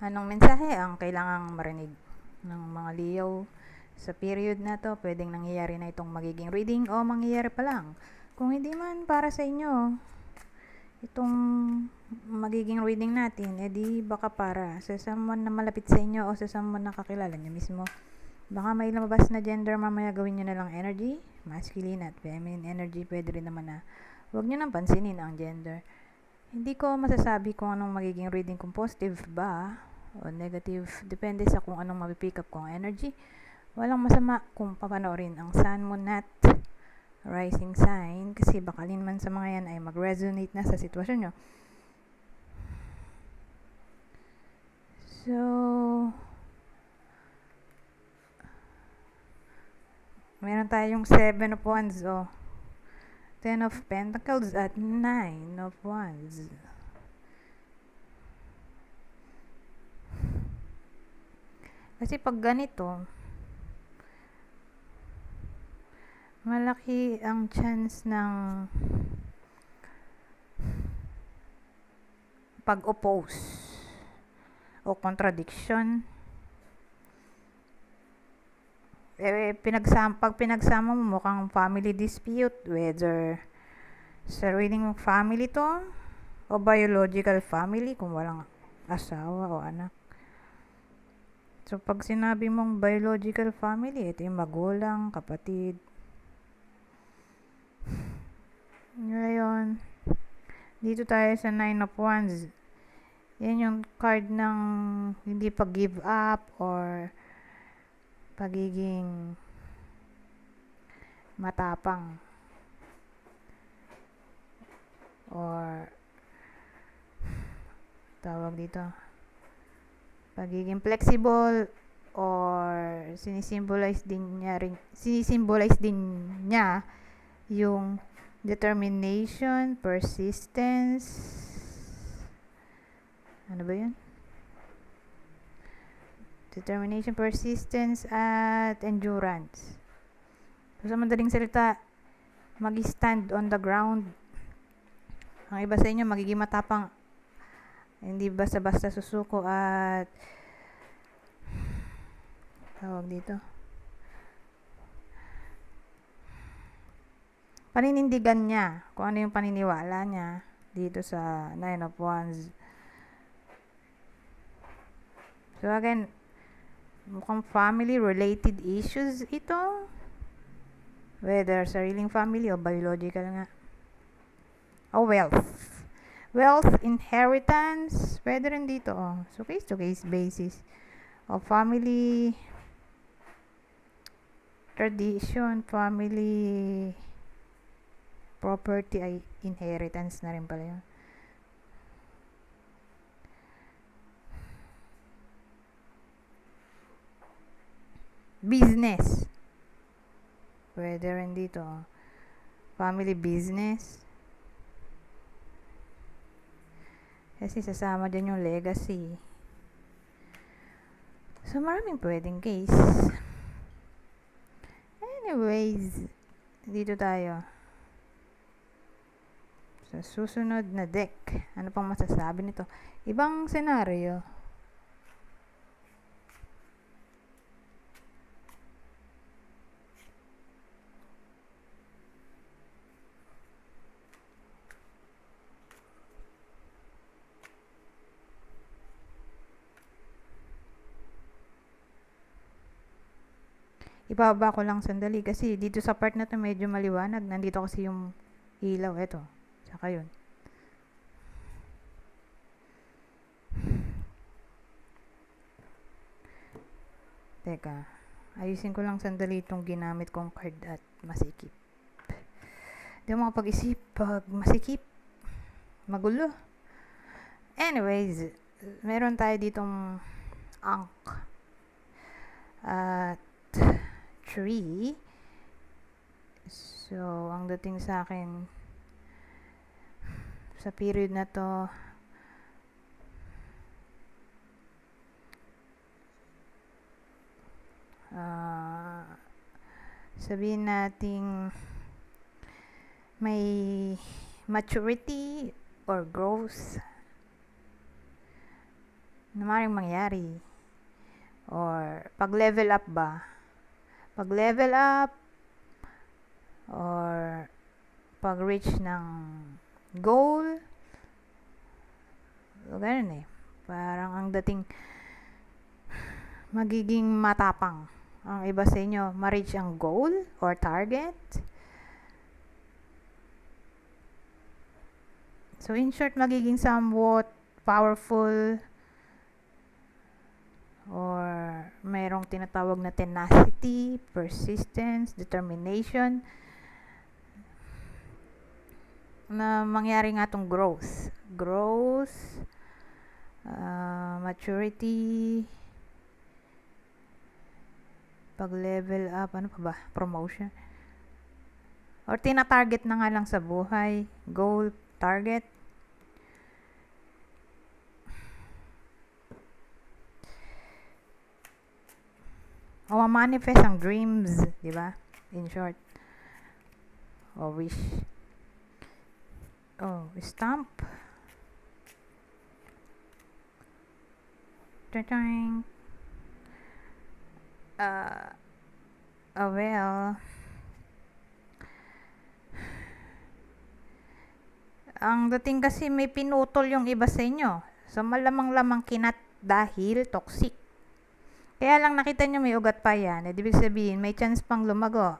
Anong mensahe ang kailangang marinig ng mga liyaw sa period na to? Pwedeng nangyayari na itong magiging reading o mangyayari pa lang. Kung hindi man para sa inyo itong magiging reading natin, edi baka para sa someone na malapit sa inyo o sa someone na kakilala nyo mismo. Baka may lumabas na gender, mamaya gawin nyo na lang energy, masculine at feminine energy. Pwede rin naman na huwag nyo nang pansinin ang gender. Hindi ko masasabi kung anong magiging reading, kung positive ba o negative. Depende sa kung anong mapipick up kong energy. Walang masama kung papanoorin ang sun, moon, at rising sign kasi bakalin man sa mga yan ay mag-resonate na sa sitwasyon nyo. So, meron tayong 7 of Wands o 10 of Pentacles at 9 of Wands. Kasi pag ganito, malaki ang chance ng pag-oppose o contradiction. Pag pinagsama mo, mukhang family dispute, whether sariling family to o biological family kung walang asawa o anak. So pag sinabi mong biological family, ito yung magulang, kapatid. Ngayon, dito tayo sa 9 of Wands. Yan yung card ng hindi pag-give up or pagiging matapang or tawag dito, pagiging flexible, or sinisimbolize din niya yung determination, persistence, ano ba yun? Determination, persistence, at endurance. So, sa madaling salita, mag-stand on the ground. Ang iba sa inyo, magiging matapang. Hindi basta-basta susuko at tawag dito, paninindigan niya kung ano yung paniniwala niya dito sa 9 of Wands. So again, mukhang family-related issues ito. Whether sariling family o biological nga. O wealth. Wealth, inheritance, pwede rin dito. So case-to-case basis. O family tradition, family property ay inheritance na rin pala yun. Business. Pwede rin dito. Family business. Kasi sasama dyan yung legacy. So, maraming pwedeng case. Anyways, dito tayo. Sa susunod na deck. Ano pang masasabi nito? Ibang senaryo. Ibaba ko lang sandali kasi dito sa part na to medyo maliwanag. Nandito kasi yung ilaw. Eto. Saka yun. Teka. Ayusin ko lang sandali itong ginamit kong card at masikip. Di mo makapag-isip pag masikip. Magulo. Anyways, meron tayo ditong Ankh at 3. So, ang dating sa akin sa period na to, sabihin nating may maturity or growth na maaaring mangyari. Or pag-level up ba? Pag-level up or pag-reach ng goal. So, ganun eh. Parang ang dating magiging matapang ang iba sa inyo ma-reach ang goal or target. So, in short, magiging somewhat powerful or mayroong tinatawag na tenacity, persistence, determination na mangyari nga itong growth, maturity, pag-level up, ano pa ba? Promotion. Or tina-target na nga lang sa buhay, goal, target. O manifest ang dreams, di ba? In short. O wish. Oh, stamp. Cha-ching. Well, ang dating kasi may pinutol yung iba sa inyo. So, malamang-lamang kinat dahil toxic. Kaya lang nakita nyo may ugat pa yan. Ibig sabihin, may chance pang lumago.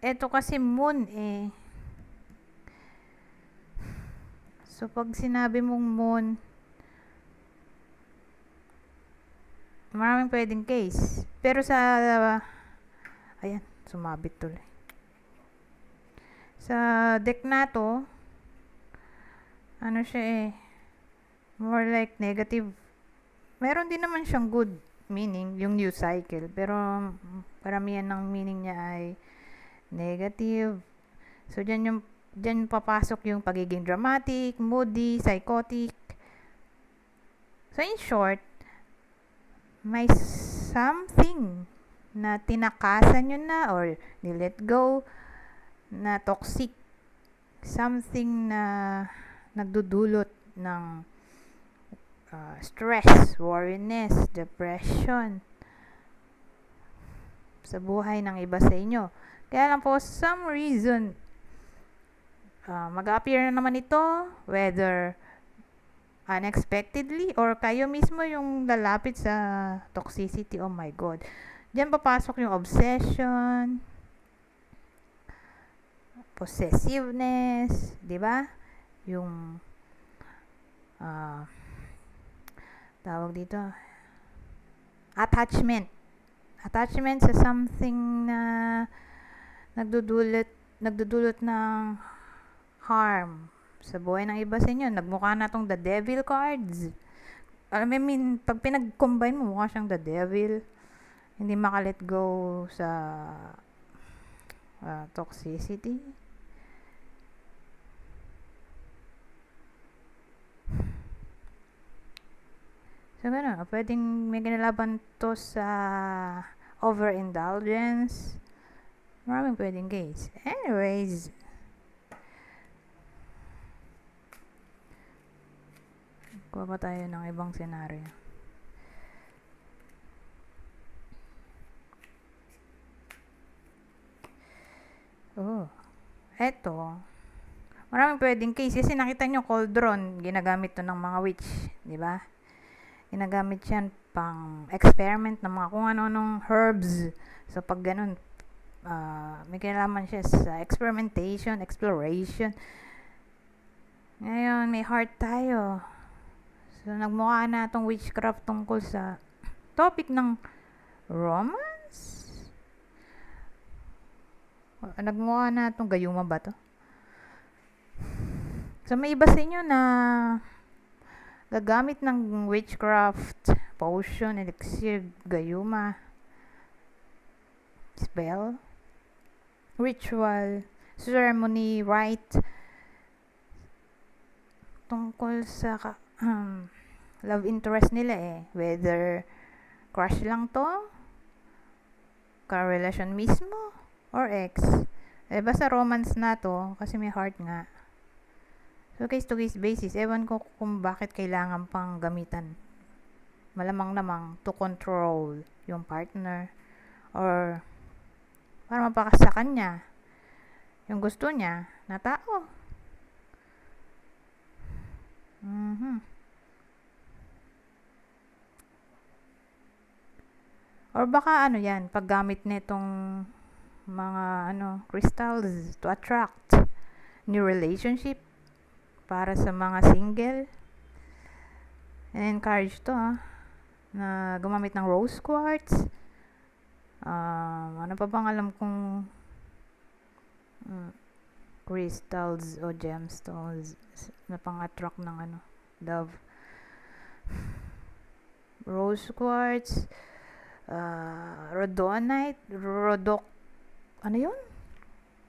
Ito kasi moon eh. So, pag sinabi mong moon, maraming pwedeng case. Pero sa, ayan, sumabit tuloy. Sa deck na to, ano siya eh, more like negative. Meron din naman siyang good meaning, yung new cycle. Pero, paramihan ng meaning niya ay negative. So, dyan papasok yung pagiging dramatic, moody, psychotic. So, in short, may something na tinakasan nyo na or ni-let go na toxic. Something na nagdudulot ng stress, worriness, depression sa buhay ng iba sa inyo. Kaya lang po, some reason, mag-appear na naman ito, whether unexpectedly or kayo mismo yung lalapit sa toxicity. Oh my God. Diyan papasok yung obsession, possessiveness, di ba? Yung tawag dito, attachment sa something na nagdudulot ng harm sa buhay ng iba sa inyo. Nagmukha na tong the devil cards. I mean, pag pinag-combine mo, mukha siyang the devil. Hindi makalet go sa toxicity. So, gano'n. Pwedeng may kinalaban to sa overindulgence. Maraming pwedeng case. Anyways, kuha pa tayo ng ibang senaryo. Oh, eto. Maraming pwedeng case. Kasi nakita nyo, cauldron, ginagamit to ng mga witch. Di ba? Ginagamit yan pang experiment ng mga kung ano-anong herbs. So, pag ganun, may kinalaman siya sa experimentation, exploration. Ngayon, may heart tayo. So, nagmukha na itong witchcraft tungkol sa topic ng romance. Nagmukha na itong gayuma ba to? So, may iba sa inyo na gagamit ng witchcraft, potion, elixir, gayuma, spell, ritual, ceremony, rite, tungkol sa love interest nila eh. Whether crush lang to, ka-relasyon mismo, or ex. Eh, basta romance na to, kasi may heart nga. So, case-to-case basis, ewan ko kung bakit kailangan pang gamitan. Malamang namang to control yung partner or para mapakas sa kanya yung gusto niya na tao. Or baka ano yan, paggamit nitong mga crystals to attract new relationship para sa mga single. And encourage to na gumamit ng rose quartz. Ano pa bang alam kong crystals o gemstones na pang-attract ng love. Rose quartz, rhodonite, ano yun?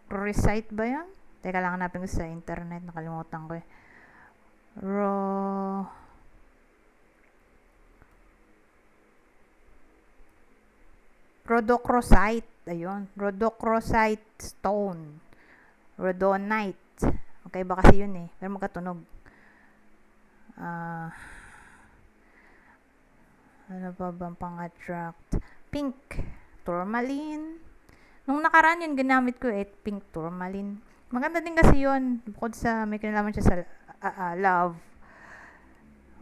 Recite ba yun? Teka lang, hanapin ko sa internet, nakalimutan ko eh. Rhodochrosite, ayun, rhodochrosite stone, rhodonite, okay ba kasi yun eh, pero magkatunog. Ano pa bang pang-attract? Pink tourmaline. Nung nakaraan yun, ginamit ko pink tourmaline. Maganda din kasi yun. Bukod sa may kinalaman siya sa love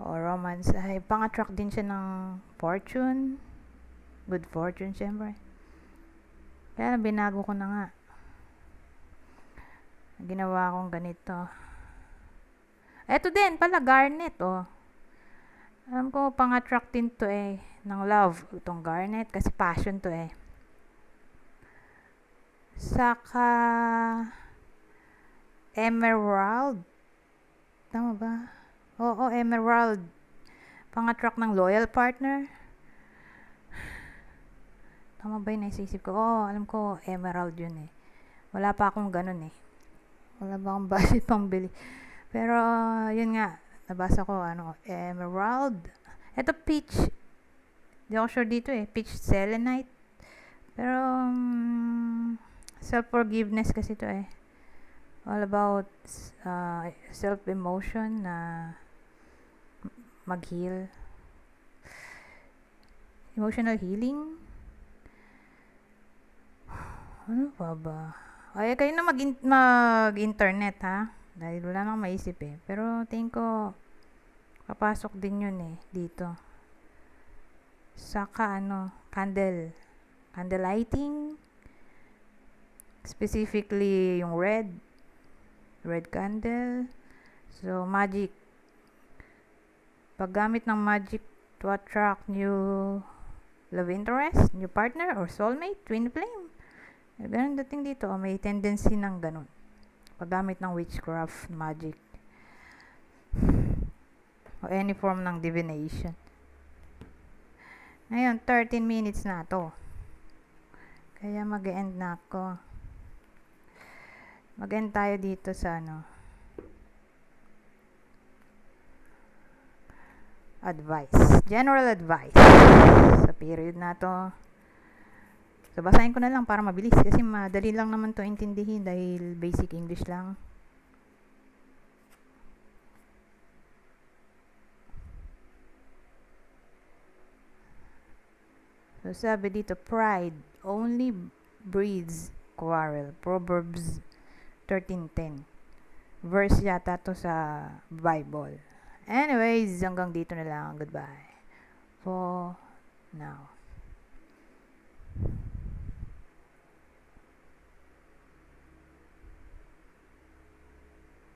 o romance, ay pang-attract din siya ng fortune. Good fortune, syempre. Kaya binago ko na nga. Ginawa kong ganito. Eto din pala, garnet, Alam ko, pang-attract din to ng love. Itong garnet, kasi passion to Saka, emerald. Tama ba? Oo, emerald. Pang-attract ng loyal partner. Tama ba yung naisisip ko? Alam ko, emerald yun Wala pa akong ganun Wala ba akong budget pang bili. Pero, yun nga. Nabasa ko, emerald. Ito, peach. Di ako sure dito peach selenite. Pero, self-forgiveness kasi ito all about self-emotion na mag-heal. Emotional healing. Ano pa ba? Ay, kayo na mag-internet dahil wala nang maisip Pero tingin ko papasok din yun dito. Saka candle lighting, specifically yung red candle. So magic, paggamit ng magic to attract new love interest, new partner or soulmate, twin flame. Ganun dating dito may tendency ng ganun paggamit ng witchcraft, magic o any form ng divination. Ngayon, 13 minutes na to. Kaya mag-end na ako. Mag-end tayo dito sa advice. General advice. Sa period na to. So, basahin ko na lang para mabilis. Kasi madali lang naman to intindihin dahil basic English lang. So, sabi dito, pride only breeds quarrel. Proverbs 13:10. Verse yata to sa Bible. Anyways, hanggang dito na lang. Goodbye for now.